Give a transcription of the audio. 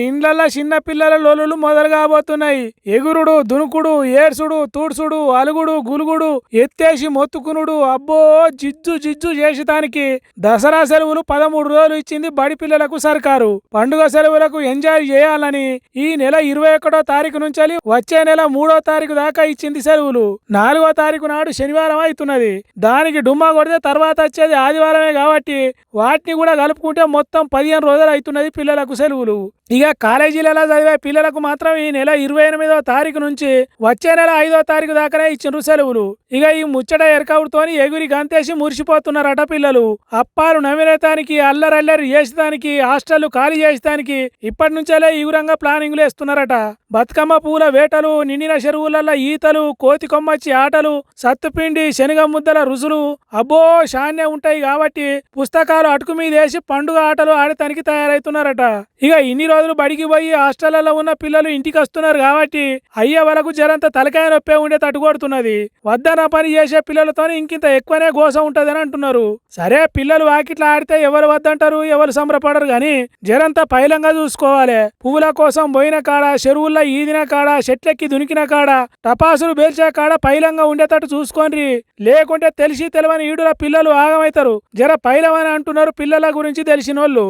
ఇండ్లల్లో చిన్న పిల్లల లొల్లులు మొదలు కాబోతున్నాయి. ఎగురుడు, దునుకుడు, ఏడ్సుడు, తూడ్సుడు, అలుగుడు, గులుగుడు, ఎత్తేసి మొత్తుకునుడు, అబ్బో జిజ్జు జిజ్జు చేసేదానికి దసరా సెలవులు 13 రోజులు ఇచ్చింది బడి పిల్లలకు సర్కారు. పండుగ సెలవులకు ఎంజాయ్ చేయాలని ఈ నెల 21వ తారీఖు నుంచి వచ్చే నెల 3వ తారీఖు దాకా ఇచ్చింది సెలవులు. 4వ తారీఖు నాడు శనివారం అవుతున్నది. దానికి డుమ్మా కొడితే తర్వాత వచ్చేది ఆదివారమే కాబట్టి వాటిని కూడా కలుపుకుంటే మొత్తం 15 రోజులు అవుతున్నది పిల్లలకు సెలవులు. ఇక కాలేజీలలో చదివే పిల్లలకు మాత్రం ఈ నెల 28వ తారీఖు నుంచి వచ్చే నెల 5వ తారీఖు దాకానే ఇచ్చిండ్రు సెలవులు. ఇక ఈ ముచ్చట ఎరకవుడుతోని ఎగురి గంతేసి మురిసిపోతున్నారట పిల్లలు. అప్పాలు నమిరేతానికి, అల్లరల్లరి చేసేదానికి, హాస్టళ్లు ఖాళీ చేసేదానికి ఇప్పటి నుంచేలే ఈగురంగా ప్లానింగ్లు వేస్తున్నారట. బతుకమ్మ పూల వేటలు, నిండిన చెరువులలో ఈతలు, కోతి కొమ్మచ్చి ఆటలు, సత్తుపిండి శనగ ముద్దల రుసులు అబ్బో షాన్నే ఉంటాయి కాబట్టి పుస్తకాలు అటుకు మీద వేసి పండుగ ఆటలు ఆడటానికి తయారవుతున్నారట. ఇక ఇన్ని రోజులు బడికి పోయి హాస్టళ్లలో ఉన్న పిల్లలు ఇంటికి వస్తున్నారు కాబట్టి అయ్యే వరకు జరంత తలకాయ నొప్పే ఉండే తట్టుకొడుతున్నది. వద్దన పని చేసే పిల్లలతో ఇంకింత ఎక్కువనే గోస ఉంటదని అంటున్నారు. సరే పిల్లలు వాకిట్లా ఆడితే ఎవరు వద్దంటారు, ఎవరు సంబరపడరు గాని జరంత పైలంగా చూసుకోవాలి. పువ్వుల కోసం పోయిన కాడ, చెరువుల్లో ఈదిన కాడ, చెట్లెక్కి దునికిన కాడ, టపాసులు పేల్చే కాడ పైలంగా ఉండేటట్టు చూసుకోండి. లేకుంటే తెలిసి తెలవని ఈడుల పిల్లలు ఆగమవుతారు. జర పైలవని అంటున్నారు పిల్లల గురించి తెలిసినోళ్ళు.